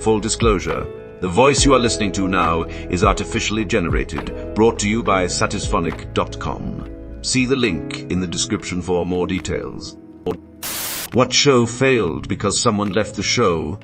Full disclosure, the voice you are listening to now is artificially generated, brought to you by satisphonic.com. See the link in the description for more details. What show failed because someone left the show?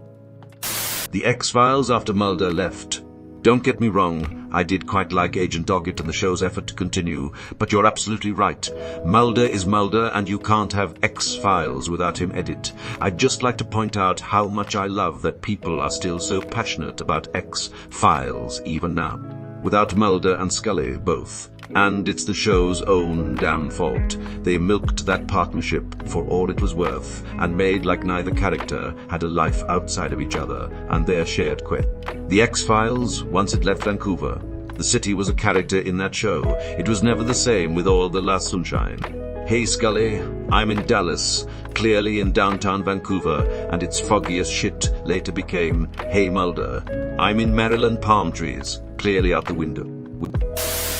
The X-Files after Mulder left. Don't get me wrong, I did quite like Agent Doggett and the show's effort to continue, but you're absolutely right. Mulder is Mulder, and you can't have X-Files without him edit. I'd just like to point out how much I love that people are still so passionate about X-Files even now. Without Mulder and Scully both. And it's the show's own damn fault. They milked that partnership for all it was worth, and made like neither character had a life outside of each other and their shared quest. The X-Files once had left Vancouver. The city was a character in that show. It was never the same with all the La Sunshine. Hey Scully, I'm in Dallas, clearly in downtown Vancouver, and it's foggy as shit later became, hey Mulder, I'm in Maryland palm trees, clearly out the window.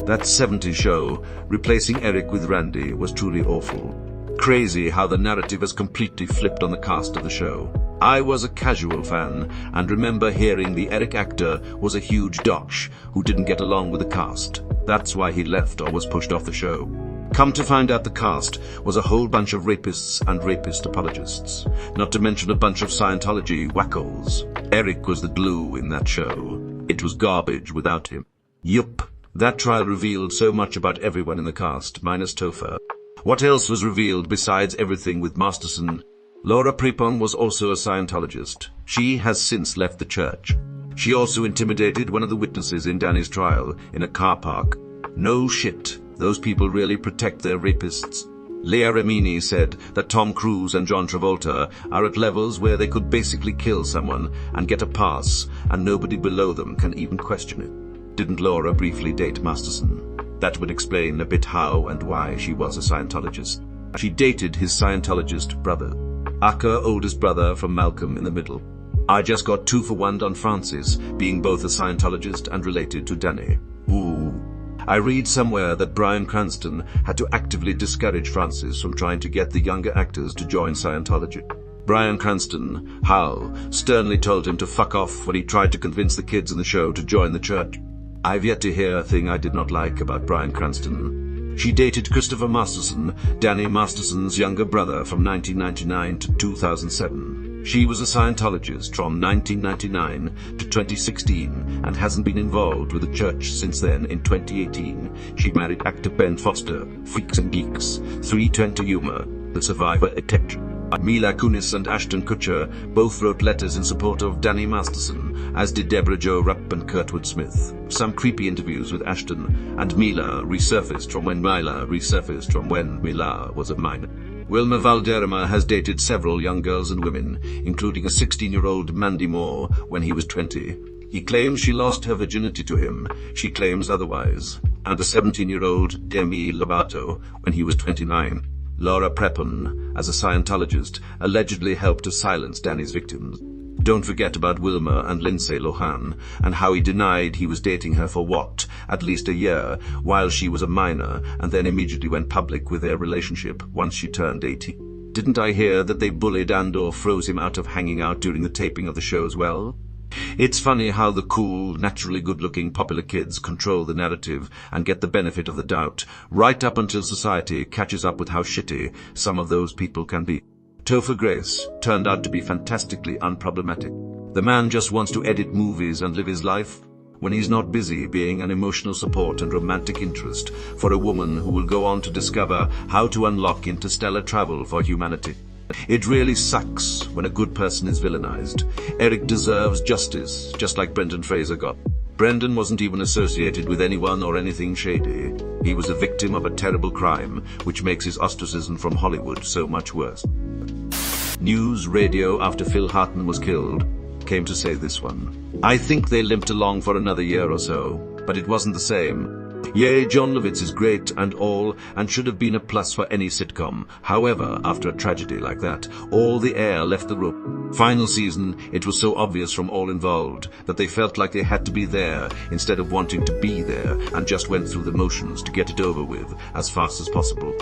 That 70s show, replacing Eric with Randy, was truly awful. Crazy how the narrative has completely flipped on the cast of the show. I was a casual fan, and remember hearing the Eric actor was a huge dosh who didn't get along with the cast. That's why he left or was pushed off the show. Come to find out the cast was a whole bunch of rapists and rapist apologists, not to mention a bunch of Scientology wackos. Eric was the glue in that show. It was garbage without him. Yup. That trial revealed so much about everyone in the cast, minus Topher. What else was revealed besides everything with Masterson? Laura Prepon was also a Scientologist. She has since left the church. She also intimidated one of the witnesses in Danny's trial in a car park. No shit, those people really protect their rapists. Leah Remini said that Tom Cruise and John Travolta are at levels where they could basically kill someone and get a pass, and nobody below them can even question it. Didn't Laura briefly date Masterson? That would explain a bit how and why she was a Scientologist. She dated his Scientologist brother. Aka, oldest brother from Malcolm in the Middle. I just got 2 for 1 on Francis being both a Scientologist and related to Danny. Ooh. I read somewhere that Bryan Cranston had to actively discourage Francis from trying to get the younger actors to join Scientology. Bryan Cranston, Hal, sternly told him to fuck off when he tried to convince the kids in the show to join the church. I've yet to hear a thing I did not like about Bryan Cranston. She dated Christopher Masterson, Danny Masterson's younger brother, from 1999 to 2007. She was a Scientologist from 1999 to 2016 and hasn't been involved with the church since then. In 2018, she married actor Ben Foster, Freaks and Geeks, 320 Humor, The Survivor Attention. Mila Kunis and Ashton Kutcher both wrote letters in support of Danny Masterson, as did Deborah Jo Rupp and Kurtwood Smith. Some creepy interviews with Ashton and Mila resurfaced from when Mila was a minor. Wilma Valderrama has dated several young girls and women, including a 16-year-old Mandy Moore when he was 20. He claims she lost her virginity to him. She claims otherwise. And a 17-year-old Demi Lovato when he was 29. Laura Prepon, as a Scientologist, allegedly helped to silence Danny's victims. Don't forget about Wilma and Lindsay Lohan, and how he denied he was dating her for at least a year, while she was a minor, and then immediately went public with their relationship once she turned 18. Didn't I hear that they bullied and/or froze him out of hanging out during the taping of the show as well? It's funny how the cool, naturally good-looking popular kids control the narrative and get the benefit of the doubt, right up until society catches up with how shitty some of those people can be. Topher Grace turned out to be fantastically unproblematic. The man just wants to edit movies and live his life when he's not busy being an emotional support and romantic interest for a woman who will go on to discover how to unlock interstellar travel for humanity. It really sucks when a good person is villainized. Eric deserves justice, just like Brendan Fraser got. Brendan wasn't even associated with anyone or anything shady. He was a victim of a terrible crime, which makes his ostracism from Hollywood so much worse. News Radio, after Phil Hartman was killed, came to say this one. I think they limped along for another year or so, but it wasn't the same. Yay, John Lovitz is great and all, and should have been a plus for any sitcom. However, after a tragedy like that, all the air left the room. Final season, it was so obvious from all involved that they felt like they had to be there instead of wanting to be there, and just went through the motions to get it over with as fast as possible.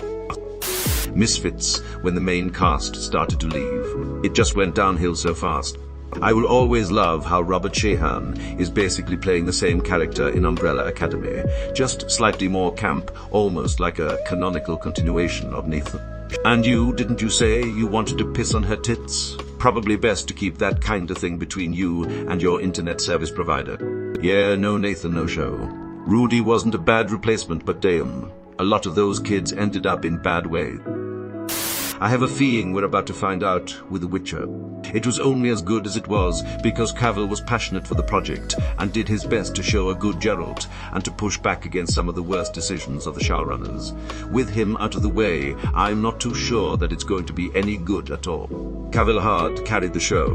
Misfits when the main cast started to leave. It just went downhill so fast. I will always love how Robert Sheehan is basically playing the same character in Umbrella Academy, just slightly more camp, almost like a canonical continuation of Nathan. And you, didn't you say you wanted to piss on her tits? Probably best to keep that kind of thing between you and your internet service provider. Yeah, no Nathan, no show. Rudy wasn't a bad replacement, but damn, a lot of those kids ended up in bad ways. I have a feeling we're about to find out with The Witcher. It was only as good as it was because Cavill was passionate for the project and did his best to show a good Geralt and to push back against some of the worst decisions of the showrunners. With him out of the way, I'm not too sure that it's going to be any good at all. Cavill Hard carried the show.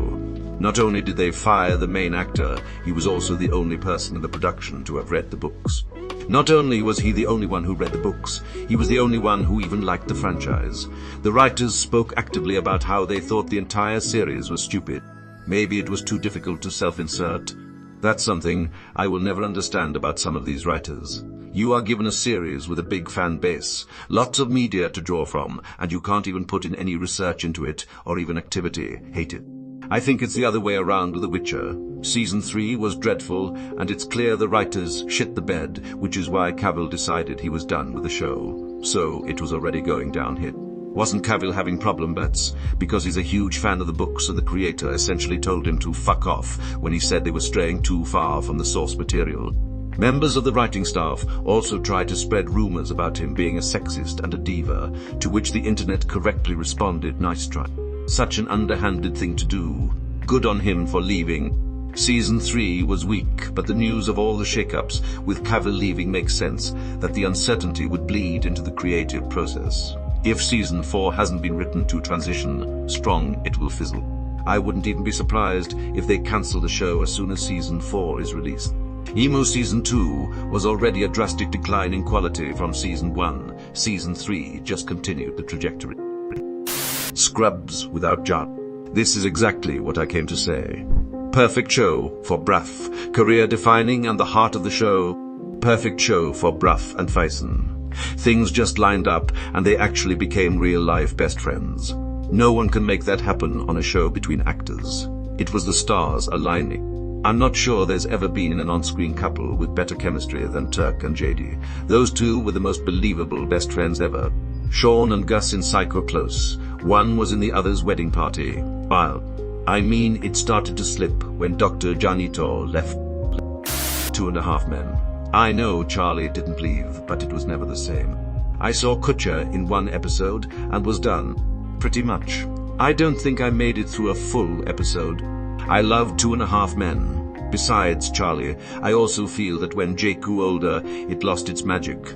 Not only did they fire the main actor, he was also the only person in the production to have read the books. Not only was he the only one who read the books, he was the only one who even liked the franchise. The writers spoke actively about how they thought the entire series was stupid. Maybe it was too difficult to self-insert. That's something I will never understand about some of these writers. You are given a series with a big fan base, lots of media to draw from, and you can't even put in any research into it or even activity. Hate it. I think it's the other way around with The Witcher. Season 3 was dreadful, and it's clear the writers shit the bed, which is why Cavill decided he was done with the show. So it was already going downhill. Wasn't Cavill having problem bets? Because he's a huge fan of the books and the creator essentially told him to fuck off when he said they were straying too far from the source material. Members of the writing staff also tried to spread rumors about him being a sexist and a diva, to which the internet correctly responded, nice try. Such an underhanded thing to do. Good on him for leaving. Season 3 was weak, but the news of all the shakeups with Cavill leaving makes sense that the uncertainty would bleed into the creative process. If Season 4 hasn't been written to transition strong, it will fizzle. I wouldn't even be surprised if they cancel the show as soon as Season 4 is released. Emo Season 2 was already a drastic decline in quality from Season 1. Season 3 just continued the trajectory. Scrubs without John. This is exactly what I came to say. Perfect show for Bruff, career-defining and the heart of the show. Perfect show for Bruff and Faison. Things just lined up and they actually became real-life best friends. No one can make that happen on a show between actors. It was the stars aligning. I'm not sure there's ever been an on-screen couple with better chemistry than Turk and JD. Those two were the most believable best friends ever. Sean and Gus in Psycho close. One was in the other's wedding party. I mean, it started to slip when Dr. Janito left 2.5 Men. I know Charlie didn't leave, but it was never the same. I saw Kutcher in one episode and was done. Pretty much. I don't think I made it through a full episode. I love 2.5 Men. Besides Charlie, I also feel that when Jake grew older, it lost its magic.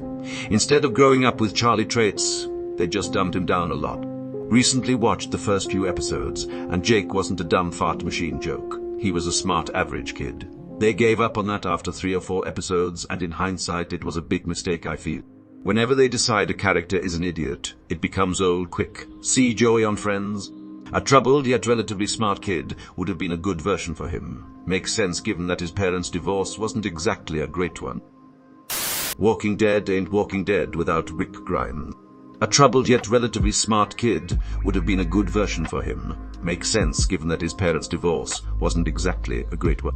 Instead of growing up with Charlie traits, they just dumbed him down a lot. Recently watched the first few episodes, and Jake wasn't a dumb fart machine joke. He was a smart average kid. They gave up on that after 3 or 4 episodes, and in hindsight it was a big mistake, I feel. Whenever they decide a character is an idiot, it becomes old quick. See Joey on Friends? A troubled yet relatively smart kid would have been a good version for him. Makes sense given that his parents' divorce wasn't exactly a great one. Walking Dead ain't Walking Dead without Rick Grimes. A troubled yet relatively smart kid would have been a good version for him. Makes sense given that his parents' divorce wasn't exactly a great one.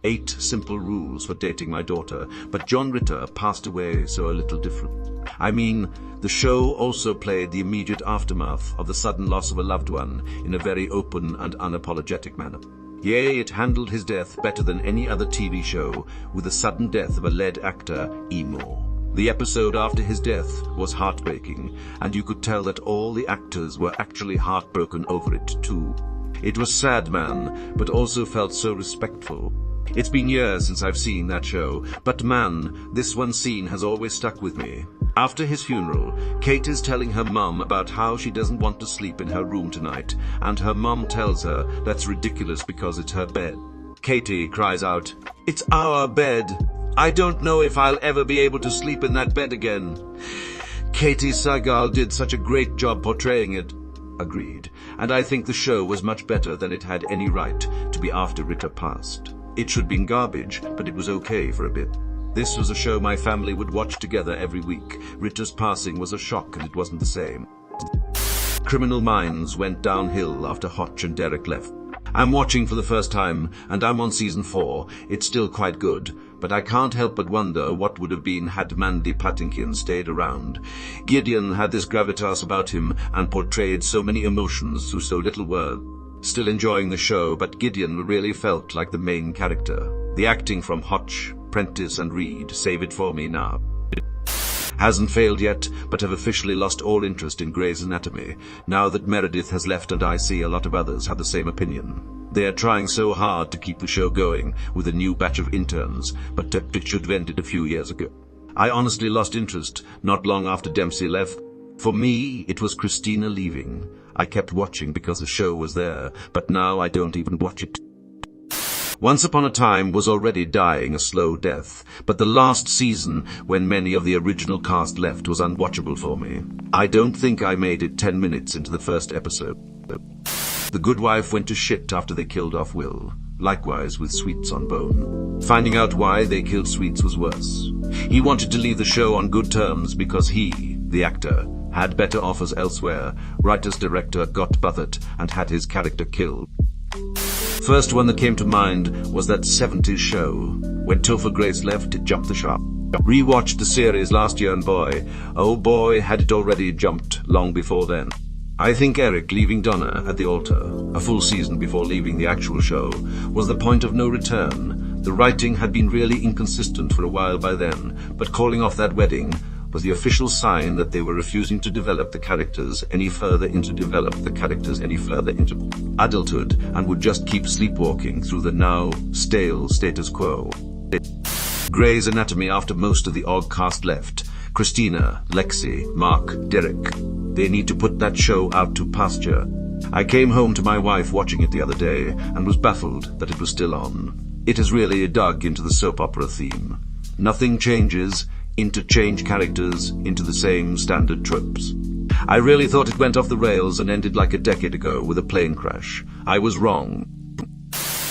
8 simple rules for dating my daughter, but John Ritter passed away, so a little different. I mean, the show also played the immediate aftermath of the sudden loss of a loved one in a very open and unapologetic manner. Yea, it handled his death better than any other TV show, with the sudden death of a lead actor, Emo. The episode after his death was heartbreaking, and you could tell that all the actors were actually heartbroken over it too. It was sad, man, but also felt so respectful. It's been years since I've seen that show, but man, this one scene has always stuck with me. After his funeral, Kate is telling her mum about how she doesn't want to sleep in her room tonight, and her mum tells her that's ridiculous because it's her bed. Katie cries out, "It's our bed. I don't know if I'll ever be able to sleep in that bed again." Katie Sagal did such a great job portraying it. Agreed. And I think the show was much better than it had any right to be after Ritter passed. It should have been garbage, but it was okay for a bit. This was a show my family would watch together every week. Ritter's passing was a shock and it wasn't the same. Criminal Minds went downhill after Hotch and Derek left. I'm watching for the first time, and I'm on season 4. It's still quite good, but I can't help but wonder what would have been had Mandy Patinkin stayed around. Gideon had this gravitas about him and portrayed so many emotions through so little words. Still enjoying the show, but Gideon really felt like the main character. The acting from Hotch, Prentice and Reed save it for me now. Hasn't failed yet, but have officially lost all interest in Grey's Anatomy, now that Meredith has left, and I see a lot of others have the same opinion. They are trying so hard to keep the show going with a new batch of interns, but it should have ended a few years ago. I honestly lost interest not long after Dempsey left. For me, it was Christina leaving. I kept watching because the show was there, but now I don't even watch it. Once Upon a Time was already dying a slow death, but the last season, when many of the original cast left, was unwatchable for me. I don't think I made it 10 minutes into the first episode. The Good Wife went to shit after they killed off Will. Likewise with Sweets on Bone. Finding out why they killed Sweets was worse. He wanted to leave the show on good terms because he, the actor, had better offers elsewhere. Writer's-director got bothered and had his character killed. First one that came to mind was that 70s show. When Topher Grace left, it jumped the shark. Rewatched the series last year and boy, oh boy, had it already jumped long before then. I think Eric leaving Donna at the altar, a full season before leaving the actual show, was the point of no return. The writing had been really inconsistent for a while by then, but calling off that wedding was the official sign that they were refusing to develop the characters any further into adulthood and would just keep sleepwalking through the now stale status quo. Grey's Anatomy after most of the OG cast left. Christina, Lexi, Mark, Derek. They need to put that show out to pasture. I came home to my wife watching it the other day and was baffled that it was still on. It has really dug into the soap opera theme. Nothing changes, interchange characters into the same standard tropes. I really thought it went off the rails and ended like a decade ago with a plane crash. I was wrong.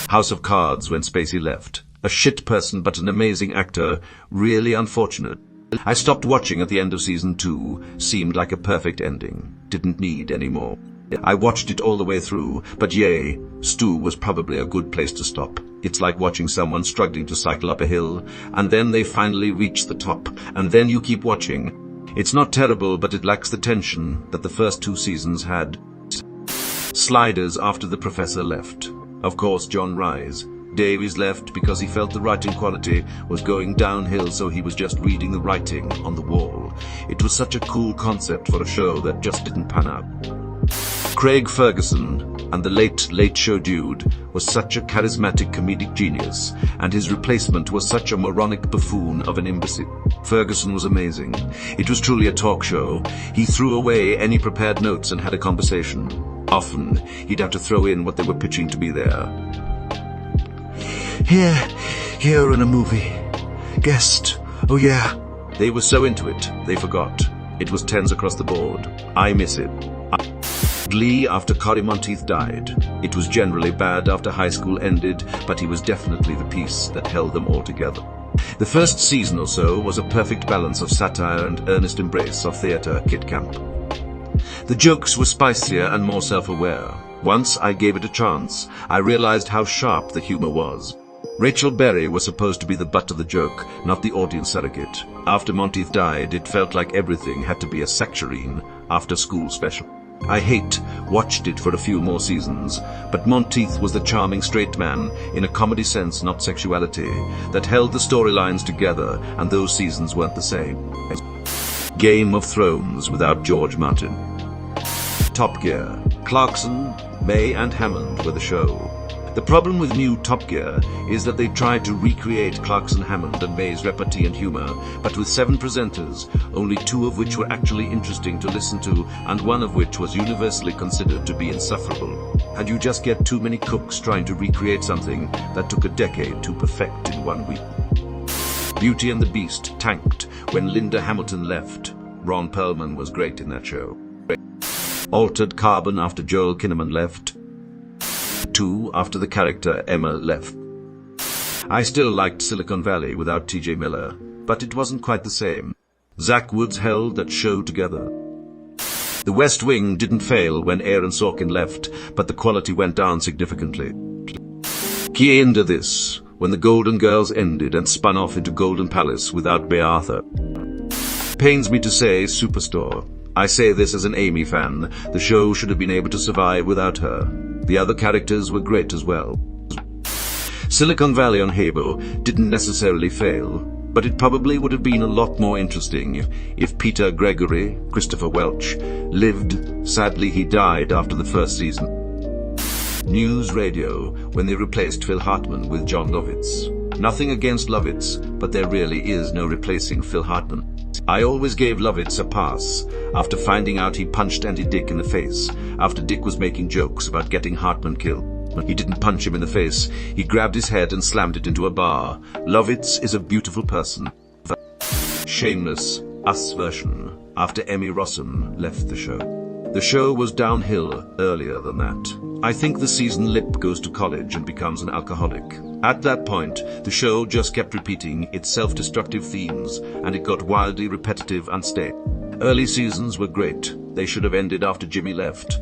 House of Cards when Spacey left. A shit person but an amazing actor. Really unfortunate. I stopped watching at the end of season 2. Seemed like a perfect ending. Didn't need any more. I watched it all the way through, but yay, Stu was probably a good place to stop. It's like watching someone struggling to cycle up a hill, and then they finally reach the top, and then you keep watching. It's not terrible, but it lacks the tension that the first 2 seasons had. Sliders after the professor left. Of course, John Rise. Davies left because he felt the writing quality was going downhill, so he was just reading the writing on the wall. It was such a cool concept for a show that just didn't pan out. Craig Ferguson and the Late Show dude was such a charismatic comedic genius, and his replacement was such a moronic buffoon of an imbecile. Ferguson was amazing. It was truly a talk show. He threw away any prepared notes and had a conversation. Often, he'd have to throw in what they were pitching to be there. Here in a movie. Guest. Oh yeah. They were so into it, they forgot. It was 10s across the board. I miss it. Glee after Corey Monteith died. It was generally bad after high school ended, but he was definitely the piece that held them all together. The first season or so was a perfect balance of satire and earnest embrace of theatre kid camp. The jokes were spicier and more self-aware. Once I gave it a chance, I realized how sharp the humor was. Rachel Berry was supposed to be the butt of the joke, not the audience surrogate. After Monteith died, it felt like everything had to be a Sexurine after-school special. I watched it for a few more seasons, but Monteith was the charming straight man, in a comedy sense, not sexuality, that held the storylines together, and those seasons weren't the same. Game of Thrones without George Martin. Top Gear. Clarkson, May and Hammond were the show. The problem with new Top Gear is that they tried to recreate Clarkson, Hammond and May's repartee and humor, but with 7 presenters, only 2 of which were actually interesting to listen to, and 1 of which was universally considered to be insufferable. And you just get too many cooks trying to recreate something that took a decade to perfect in 1 week. Beauty and the Beast tanked when Linda Hamilton left. Ron Perlman was great in that show. Altered Carbon after Joel Kinnaman left. 2 after the character Emma left. I still liked Silicon Valley without T.J. Miller, but it wasn't quite the same. Zach Woods held that show together. The West Wing didn't fail when Aaron Sorkin left, but the quality went down significantly. Key into this, when the Golden Girls ended and spun off into Golden Palace without Bea Arthur. Pains me to say, Superstore. I say this as an Amy fan. The show should have been able to survive without her. The other characters were great as well. Silicon Valley on Habo didn't necessarily fail, but it probably would have been a lot more interesting if Peter Gregory, Christopher Welch, lived. Sadly, he died after the first season. News Radio, when they replaced Phil Hartman with John Lovitz. Nothing against Lovitz, but there really is no replacing Phil Hartman. I always gave Lovitz a pass after finding out he punched Andy Dick in the face, after Dick was making jokes about getting Hartman killed. He didn't punch him in the face, he grabbed his head and slammed it into a bar. Lovitz is a beautiful person. Shameless, Us version, after Emmy Rossum left the show. The show was downhill earlier than that. I think the season Lip goes to college and becomes an alcoholic. At that point, the show just kept repeating its self-destructive themes, and it got wildly repetitive and stale. Early seasons were great. They should have ended after Jimmy left.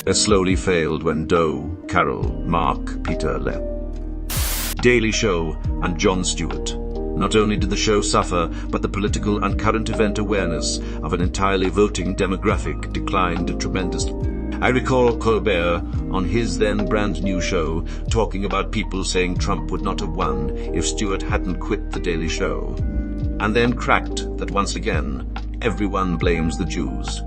They slowly failed when Doe, Carol, Mark, Peter left. Daily Show and Jon Stewart. Not only did the show suffer, but the political and current event awareness of an entirely voting demographic declined tremendously. I recall Colbert on his then brand new show talking about people saying Trump would not have won if Stewart hadn't quit The Daily Show, and then cracked that once again everyone blames the Jews.